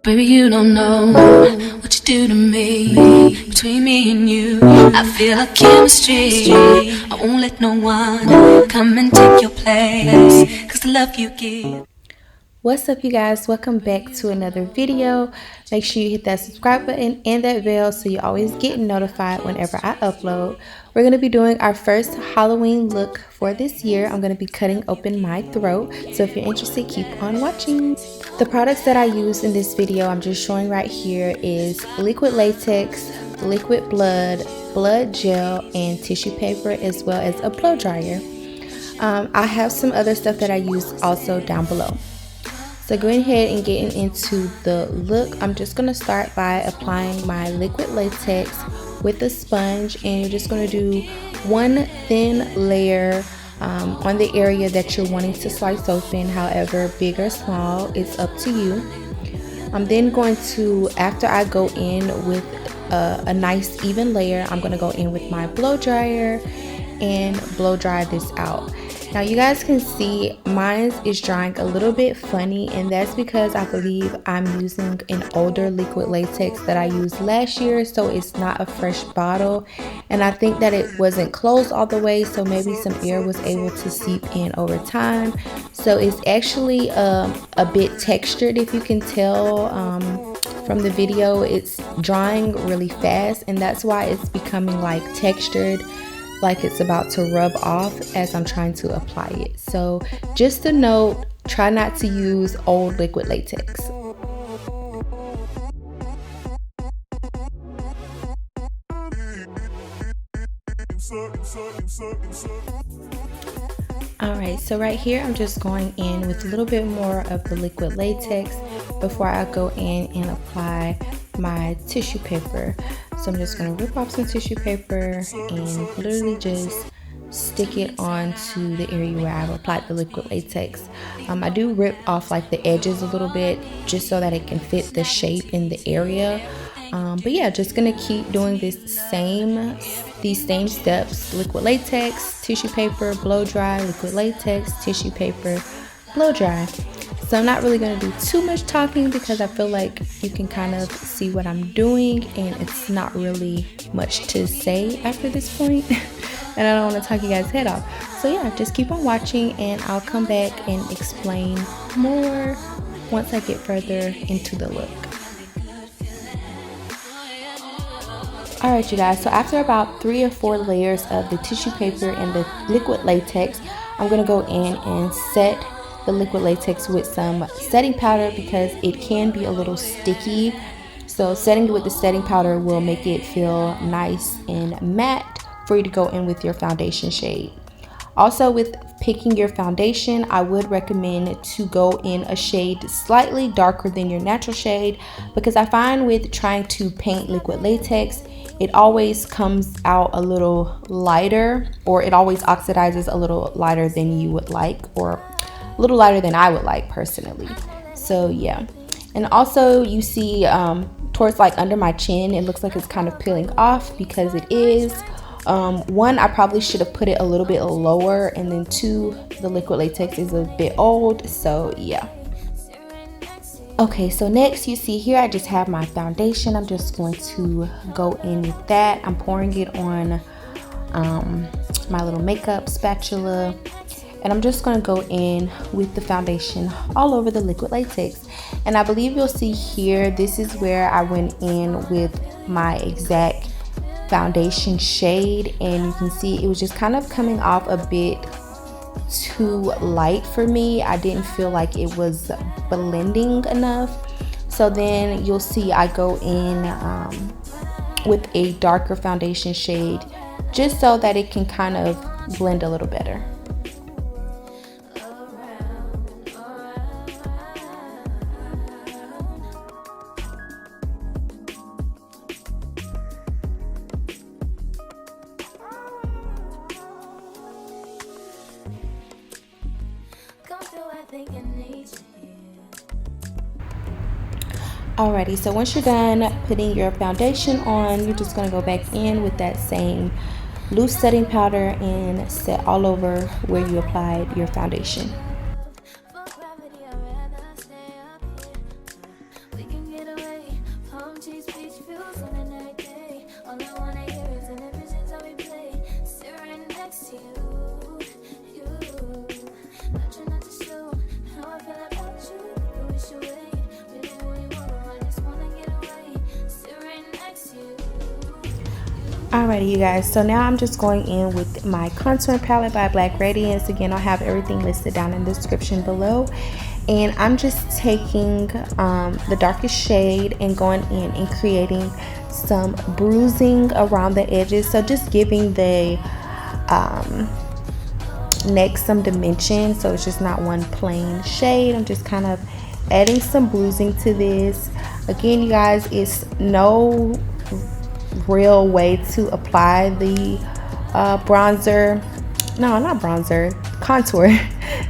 Baby, you don't know what you do to me. Between me and you, I feel like chemistry. I won't let no one come and take your place, 'cause the love you give. What's up, you guys? Welcome back to another video. Make sure you hit that subscribe button and that bell so you always get notified whenever I upload. We're going to be doing our first Halloween look for this year. I'm going to be cutting open my throat, so if you're interested, keep on watching. The products that I use in this video I'm just showing right here is liquid latex, liquid blood gel, and tissue paper, as well as a blow dryer. I have some other stuff that I use also down below. So going ahead and getting into the look, I'm just going to start by applying my liquid latex with a sponge, and you're just going to do one thin layer on the area that you're wanting to slice open. However, big or small, it's up to you. I'm then going to, after I go in with a nice even layer, I'm going to go in with my blow dryer and blow dry this out. Now you guys can see mine is drying a little bit funny, and that's because I believe I'm using an older liquid latex that I used last year, so it's not a fresh bottle, and I think that it wasn't closed all the way, so maybe some air was able to seep in over time. So it's actually a bit textured, if you can tell from the video. It's drying really fast, and that's why it's becoming like textured, like it's about to rub off as I'm trying to apply it. So just a note, try not to use old liquid latex. Alright, so right here I'm just going in with a little bit more of the liquid latex before I go in and apply my tissue paper. So I'm just going to rip off some tissue paper and literally just stick it onto the area where I've applied the liquid latex. I do rip off like the edges a little bit just so that it can fit the shape in the area. But yeah, just gonna keep doing these same steps: liquid latex, tissue paper, blow dry, liquid latex, tissue paper, blow dry. So I'm not really going to do too much talking because I feel like you can kind of see what I'm doing, and it's not really much to say after this point. And I don't want to talk you guys' head off. So yeah, just keep on watching and I'll come back and explain more once I get further into the look. Alright you guys, so after about 3 or 4 layers of the tissue paper and the liquid latex, I'm going to go in and set the liquid latex with some setting powder because it can be a little sticky. So setting it with the setting powder will make it feel nice and matte for you to go in with your foundation shade. Also, with picking your foundation, I would recommend to go in a shade slightly darker than your natural shade, because I find with trying to paint liquid latex, it always comes out a little lighter, or it always oxidizes a little lighter than you would like, or a little lighter than I would like personally. So yeah. And also you see towards like under my chin, it looks like it's kind of peeling off, because it is. One, I probably should have put it a little bit lower, and then 2, the liquid latex is a bit old, so yeah. Okay, so next you see here I just have my foundation. I'm just going to go in with that. I'm pouring it on my little makeup spatula, and I'm just going to go in with the foundation all over the liquid latex. And I believe you'll see here, this is where I went in with my exact foundation shade, and you can see it was just kind of coming off a bit too light for me. I didn't feel like it was blending enough. So then you'll see I go in with a darker foundation shade just so that it can kind of blend a little better. Alrighty, so once you're done putting your foundation on, you're just going to go back in with that same loose setting powder and set all over where you applied your foundation. Alrighty, you guys, so now I'm just going in with my contour palette by Black Radiance. Again, I'll have everything listed down in the description below. And I'm just taking the darkest shade and going in and creating some bruising around the edges. So just giving the neck some dimension, so it's just not one plain shade. I'm just kind of adding some bruising to this. Again, you guys, it's no real way to apply the bronzer. No, not bronzer, contour.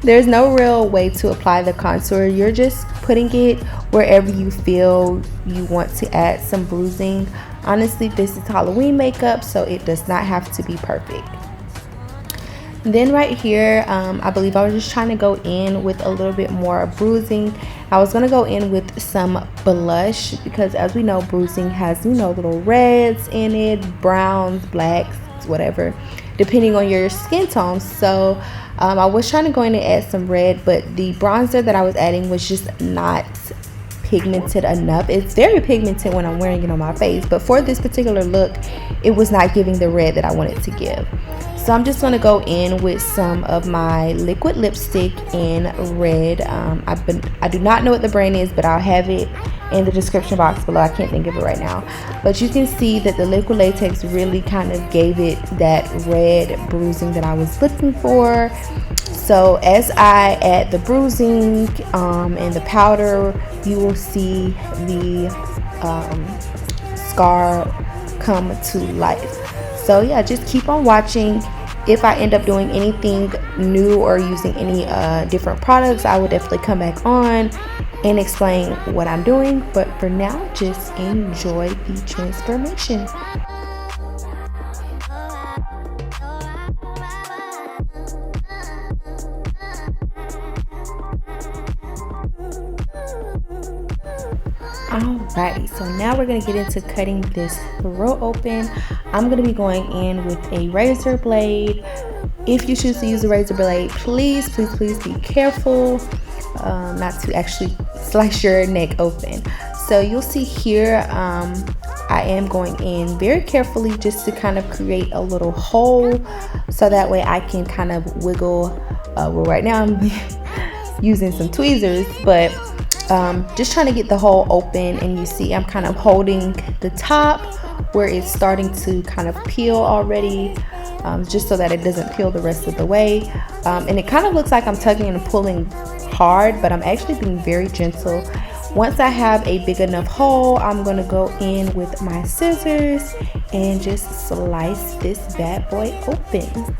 There's no real way to apply the contour. You're just putting it wherever you feel you want to add some bruising. Honestly, this is Halloween makeup, so it does not have to be perfect. Then right here, I believe I was just trying to go in with a little bit more bruising. I was going to go in with some blush because, as we know, bruising has, you know, little reds in it, browns, blacks, whatever, depending on your skin tone. So I was trying to go in and add some red, but the bronzer that I was adding was just not pigmented enough. It's very pigmented when I'm wearing it on my face, but for this particular look, it was not giving the red that I wanted to give. So I'm just going to go in with some of my liquid lipstick in red. I do not know what the brand is, but I'll have it in the description box below. I can't think of it right now. But you can see that the liquid latex really kind of gave it that red bruising that I was looking for. So as I add the bruising and the powder, you will see the scar come to life. So yeah, just keep on watching. If I end up doing anything new or using any different products, I will definitely come back on and explain what I'm doing. But for now, just enjoy the transformation. Alright, so now we're going to get into cutting this throat open. I'm going to be going in with a razor blade. If you choose to use a razor blade, please be careful not to actually slice your neck open. So you'll see here, I am going in very carefully just to kind of create a little hole so that way I can kind of wiggle. Well, right now I'm using some tweezers, but just trying to get the hole open. And you see I'm kind of holding the top where it's starting to kind of peel already, just so that it doesn't peel the rest of the way. And it kind of looks like I'm tugging and pulling hard, but I'm actually being very gentle. Once I have a big enough hole, I'm gonna go in with my scissors and just slice this bad boy open.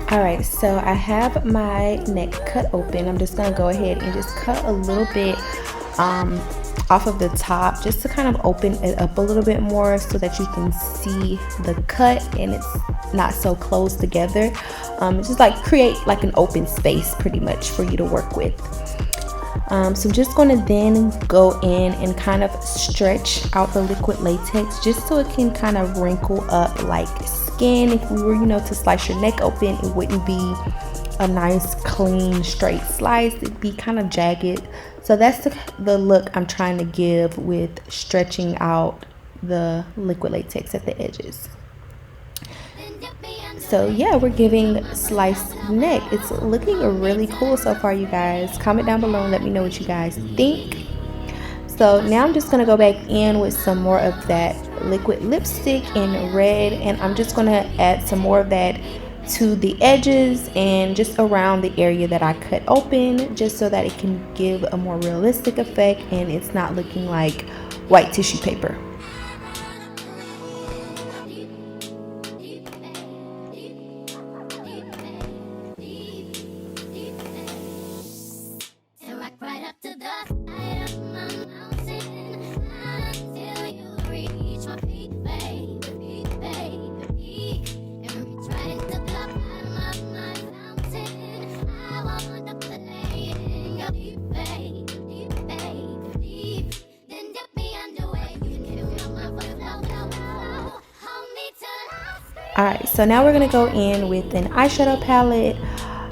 Alright, so I have my neck cut open. I'm just going to go ahead and just cut a little bit off of the top, just to kind of open it up a little bit more so that you can see the cut and it's not so close together. Just like create like an open space pretty much for you to work with. So I'm just going to then go in and kind of stretch out the liquid latex just so it can kind of wrinkle up like skin. If we were, you know, to slice your neck open, it wouldn't be a nice clean straight slice. It'd be kind of jagged. So that's the look I'm trying to give with stretching out the liquid latex at the edges. So yeah, we're giving sliced neck. It's looking really cool so far, you guys. Comment down below and let me know what you guys think. So now I'm just going to go back in with some more of that liquid lipstick in red, and I'm just going to add some more of that to the edges and just around the area that I cut open, just so that it can give a more realistic effect and it's not looking like white tissue paper. Alright, so now we're going to go in with an eyeshadow palette,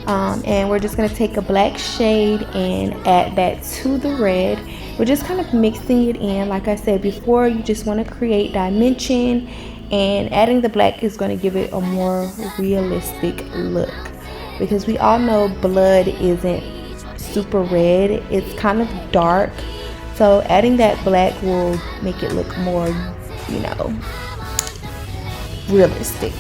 and we're just going to take a black shade and add that to the red. We're just kind of mixing it in. Like I said before, you just want to create dimension, and adding the black is going to give it a more realistic look, because we all know blood isn't super red, it's kind of dark, so adding that black will make it look more, you know, realistic.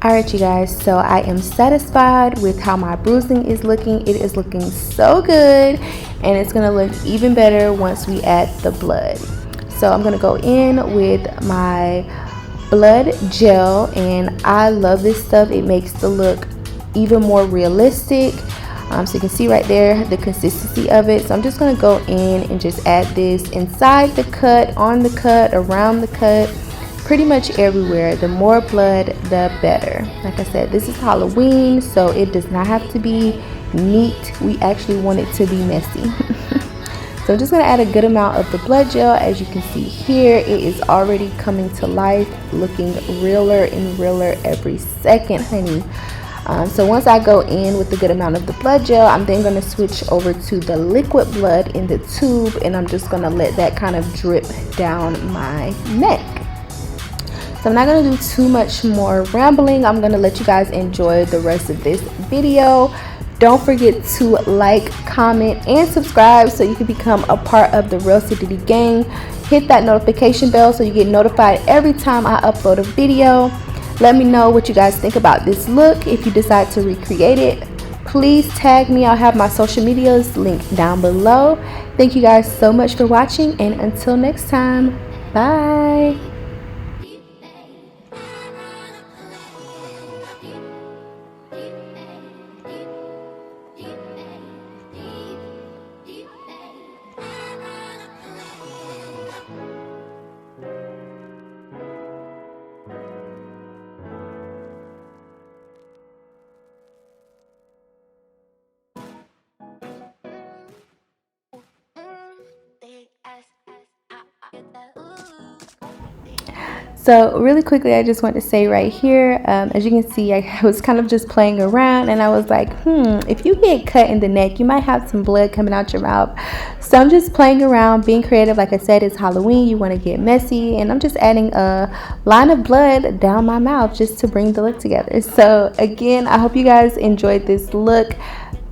Alright you guys, so I am satisfied with how my bruising is looking. It is looking so good, and it's going to look even better once we add the blood. So I'm going to go in with my blood gel, and I love this stuff. It makes the look even more realistic. So you can see right there the consistency of it. So I'm just going to go in and just add this inside the cut, on the cut, around the cut, pretty much everywhere. The more blood, the better. Like I said, this is Halloween, so it does not have to be neat. We actually want it to be messy. So I'm just going to add a good amount of the blood gel. As you can see here, it is already coming to life, looking realer and realer every second, honey. So once I go in with a good amount of the blood gel, I'm then going to switch over to the liquid blood in the tube, and I'm just going to let that kind of drip down my neck. So I'm not going to do too much more rambling. I'm going to let you guys enjoy the rest of this video. Don't forget to like, comment, and subscribe so you can become a part of the Real City gang. Hit that notification bell so you get notified every time I upload a video. Let me know what you guys think about this look. If you decide to recreate it, please tag me. I'll have my social medias linked down below. Thank you guys so much for watching, and until next time, bye. So really quickly, I just want to say right here, as you can see, I was kind of just playing around, and I was like, if you get cut in the neck, you might have some blood coming out your mouth. So I'm just playing around, being creative. Like I said, it's Halloween, you want to get messy, and I'm just adding a line of blood down my mouth just to bring the look together. So again, I hope you guys enjoyed this look.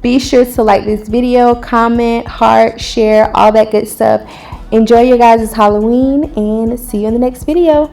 Be sure to like this video, comment, heart, share, all that good stuff. Enjoy your guys' Halloween, and see you in the next video.